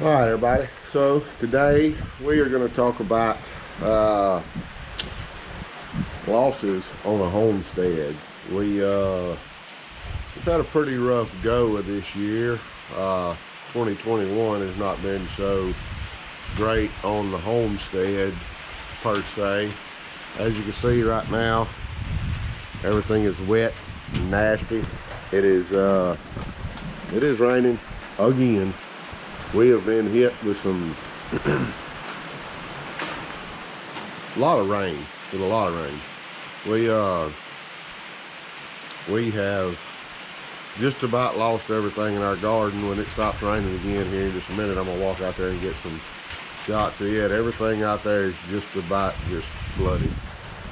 All right, everybody. So today we are going to talk about losses on a homestead. We've had a pretty rough go of this year. 2021 has not been so great on the homestead per se. As you can see right now, everything is wet and nasty. It is raining again. We have been hit with some a lot of rain. We have just about lost everything in our garden. When it stops raining again here in just a minute, I'm gonna walk out there and get some shots of it. Everything out there is just about flooded.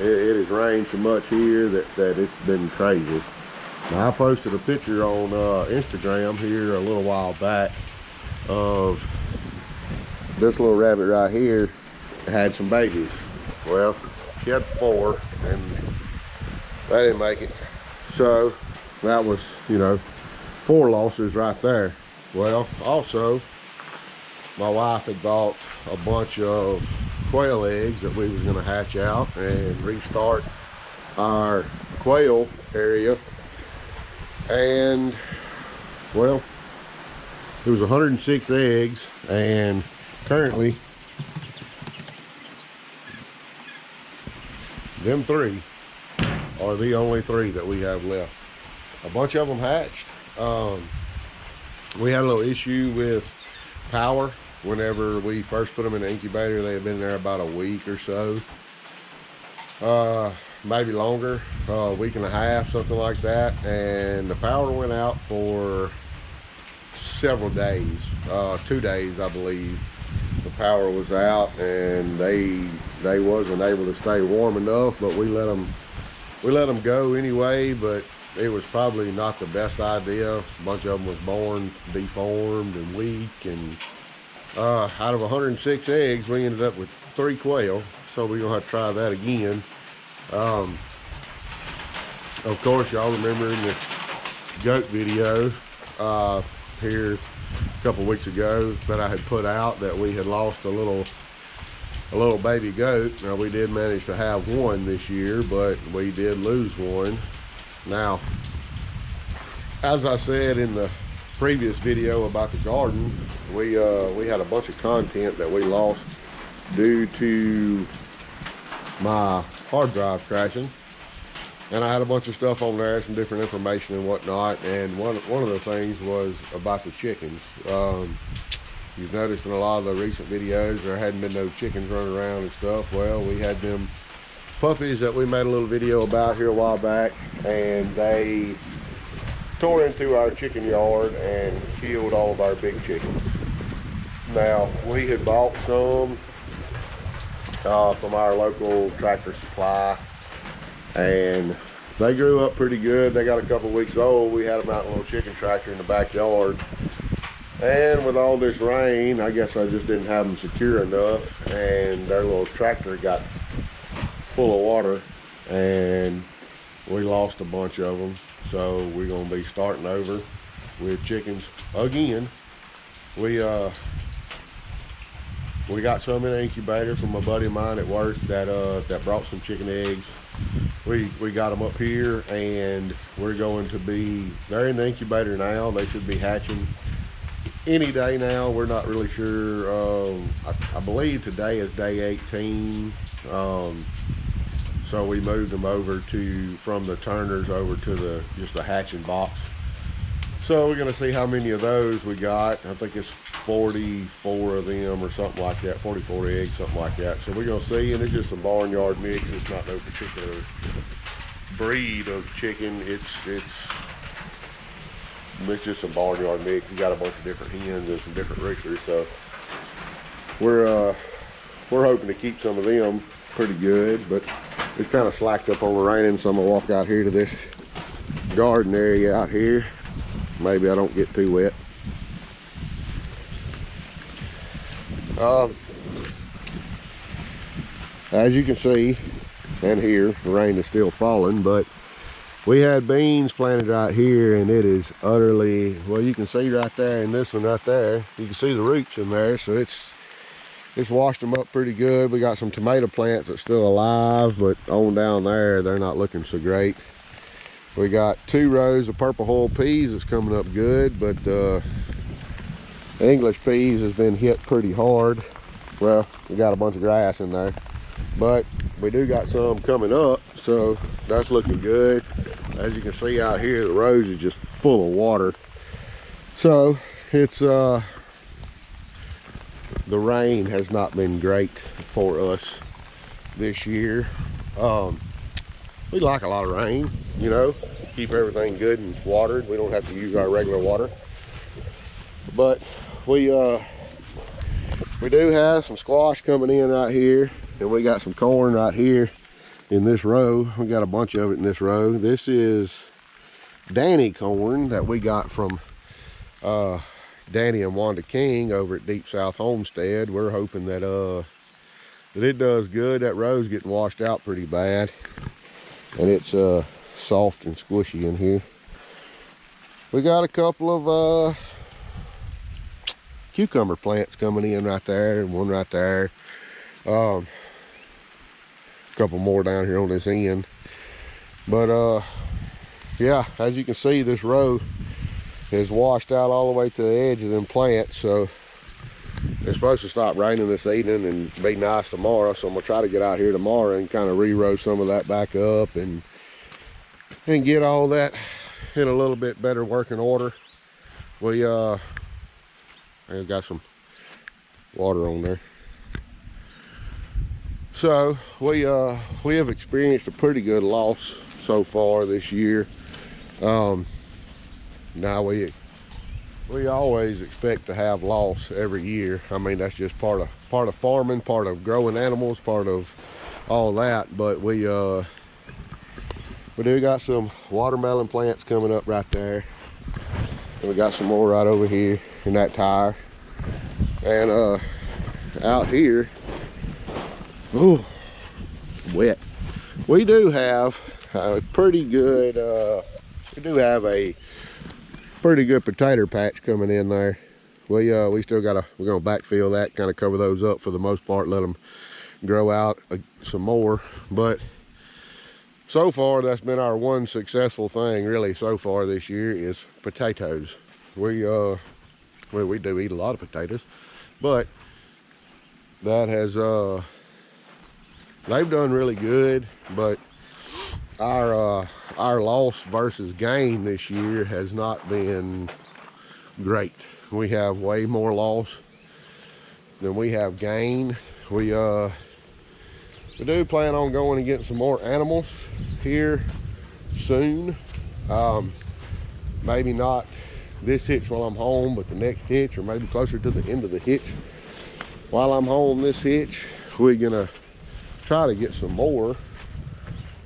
It has rained so much here that it's been crazy. Now, I posted a picture on Instagram here a little while back of this little rabbit right here. Had some babies. Well, she had 4 and they didn't make it. So that was, 4 losses right there. Well, also my wife had bought a bunch of quail eggs that we was going to hatch out and restart our quail area. And well, there was 106 eggs, and currently them 3 are the only 3 that we have left. A bunch of them hatched. We had a little issue with power whenever we first put them in the incubator. They had been there about a week or so, maybe longer, a week and a half, something like that, and the power went out for several days. 2 days, I believe, the power was out, and they wasn't able to stay warm enough, but we let them go anyway. But it was probably not the best idea. A bunch of them was born deformed and weak, and out of 106 eggs we ended up with 3 quail, so we're gonna have to try that again. Of course, y'all remember in the goat video here a couple weeks ago that I had put out that we had lost a little baby goat. Now, we did manage to have one this year, but we did lose one. Now, as I said in the previous video about the garden, we had a bunch of content that we lost due to my hard drive crashing. And I had a bunch of stuff on there, some different information and whatnot. And one of the things was about the chickens. You've noticed in a lot of the recent videos there hadn't been no chickens running around and stuff. Well, we had them puppies that we made a little video about here a while back, and they tore into our chicken yard and killed all of our big chickens. Now, we had bought some from our local Tractor Supply, and they grew up pretty good. They got a couple weeks old. We had them out in a little chicken tractor in the backyard, and with all this rain, I guess I just didn't have them secure enough, and their little tractor got full of water, and we lost a bunch of them. So we're gonna be starting over with chickens again. We got some in an incubator from a buddy of mine at work that brought some chicken eggs. We got them up here, and they're in the incubator now. They should be hatching any day now. We're not really sure. I believe today is day 18. So we moved them over from the turners over to just the hatching box. So we're gonna see how many of those we got. I think it's 44 of them or something like that, 44 eggs, something like that. So we're gonna see, and it's just some barnyard mix. It's not no particular breed of chicken. It's just some barnyard mix. We got a bunch of different hens and some different roosters. So we're hoping to keep some of them pretty good, but it's kind of slacked up on the raining, so I'm gonna walk out here to this garden area out here. Maybe I don't get too wet. As you can see and hear, the rain is still falling, but We had beans planted right here, and it is utterly, well, you can see right there in this one right there, you can see the roots in there, so it's washed them up pretty good. We got some tomato plants that's still alive, but on down there, they're not looking so great. We got 2 rows of purple hull peas that's coming up good, but English peas has been hit pretty hard. Well, we got a bunch of grass in there, but we do got some coming up, so that's looking good. As you can see out here, the rows is just full of water. So it's the rain has not been great for us this year. We like a lot of rain, you know, keep everything good and watered. We don't have to use our regular water, but we do have some squash coming in right here, and we got some corn right here in this row. We got a bunch of it in this row. This is Danny corn that we got from Danny and Wanda King over at Deep South Homestead. We're hoping that it does good. That row's getting washed out pretty bad, and it's soft and squishy in here. We got a couple of cucumber plants coming in right there, and one right there. A couple more down here on this end. But yeah, as you can see, this row is washed out all the way to the edge of them plants. So it's supposed to stop raining this evening and be nice tomorrow. So I'm gonna try to get out here tomorrow and kind of re-row some of that back up and get all that in a little bit better working order. I've got some water on there. So we have experienced a pretty good loss so far this year. Now we always expect to have loss every year. I mean, that's just part of farming, part of growing animals, part of all that. But we do got some watermelon plants coming up right there, and we got some more right over here in that tire. And out here, oh, wet. We do have a pretty good we're gonna potato patch coming in there. We still we're gonna backfill that, kind of cover those up for the most part, let them grow out some more. But so far, that's been our one successful thing really so far this year is potatoes. We do eat a lot of potatoes, but that has they've done really good. But our loss versus gain this year has not been great. We have way more loss than we have gain. We do plan on going and getting some more animals here soon. Maybe not this hitch while I'm home, but the next hitch, or maybe closer to the end of the hitch. While I'm home this hitch, we're gonna try to get some more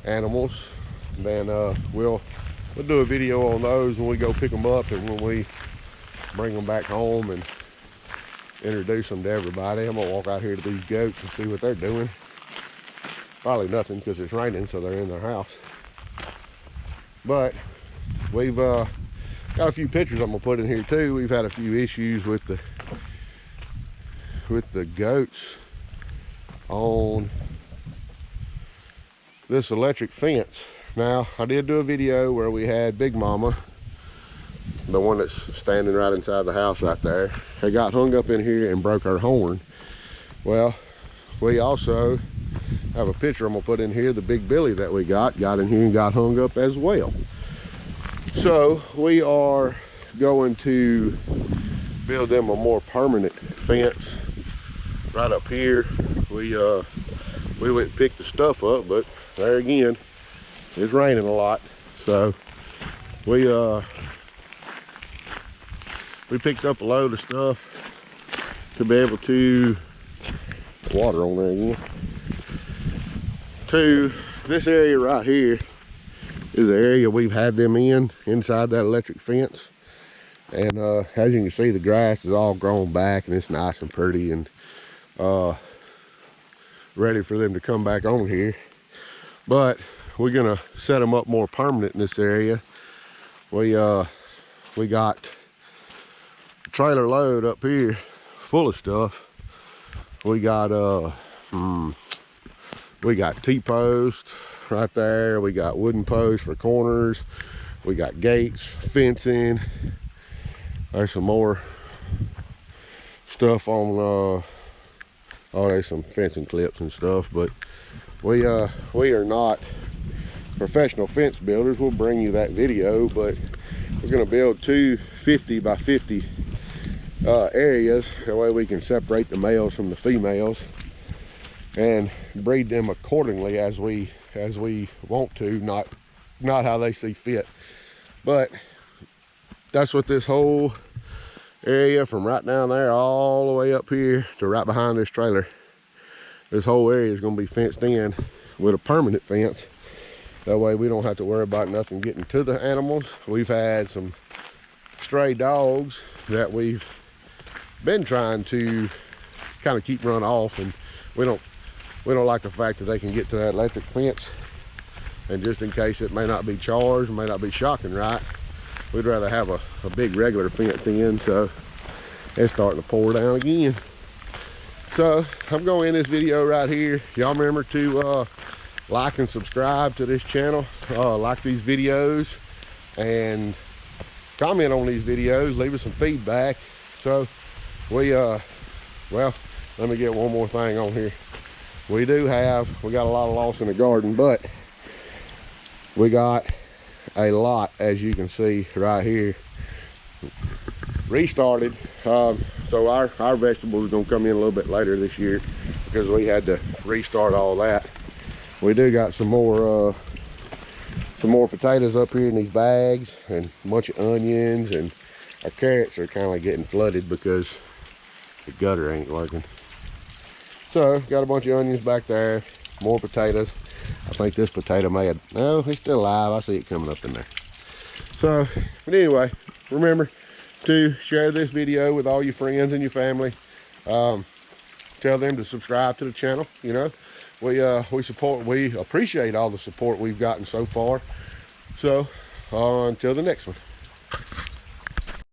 animals. Then we'll do a video on those when we go pick them up and when we bring them back home and introduce them to everybody. I'm gonna walk out here to these goats and see what they're doing. Probably nothing because it's raining, so they're in their house. But we've got a few pictures I'm gonna put in here too. We've had a few issues with the goats on this electric fence. Now, I did do a video where we had Big Mama, the one that's standing right inside the house right there. They got hung up in here and broke our horn. Well, we also have a picture I'm gonna put in here. The Big Billy that we got in here and got hung up as well. So we are going to build them a more permanent fence right up here. We went and picked the stuff up, but there again, it's raining a lot. So we picked up a load of stuff to be able to, water on there again, to this area right here is the area we've had them inside that electric fence. And as you can see, the grass is all grown back and it's nice and pretty and ready for them to come back on here. But we're gonna set them up more permanent in this area. We got a trailer load up here full of stuff. We got T-posts right there. We got wooden posts for corners. We got gates, fencing. There's some more stuff on there's some fencing clips and stuff, but we are not professional fence builders. We'll bring you that video, but we're going to build two 50 by 50 areas. That way we can separate the males from the females and breed them accordingly as we want to, not how they see fit. But that's what this whole area, from right down there all the way up here to right behind this trailer, this whole area is going to be fenced in with a permanent fence. That way we don't have to worry about nothing getting to the animals. We've had some stray dogs that we've been trying to kind of keep run off, and we don't like the fact that they can get to that electric fence, and just in case it may not be charged, may not be shocking right, we'd rather have a big regular fence in. So it's starting to pour down again. So I'm going to end this video right here. Y'all remember to like and subscribe to this channel, like these videos, and comment on these videos, leave us some feedback. So we well, let me get one more thing on here. We got a lot of loss in the garden, but we got a lot, as you can see right here, restarted. So our vegetables are going to come in a little bit later this year because we had to restart all that. We do got some more potatoes up here in these bags, and a bunch of onions, and our carrots are kind of getting flooded because the gutter ain't working. So got a bunch of onions back there, more potatoes. I think this potato may have, no, he's still alive. I see it coming up in there. So, but anyway, remember to share this video with all your friends and your family. Tell them to subscribe to the channel. You know, we appreciate all the support we've gotten so far. So until the next one.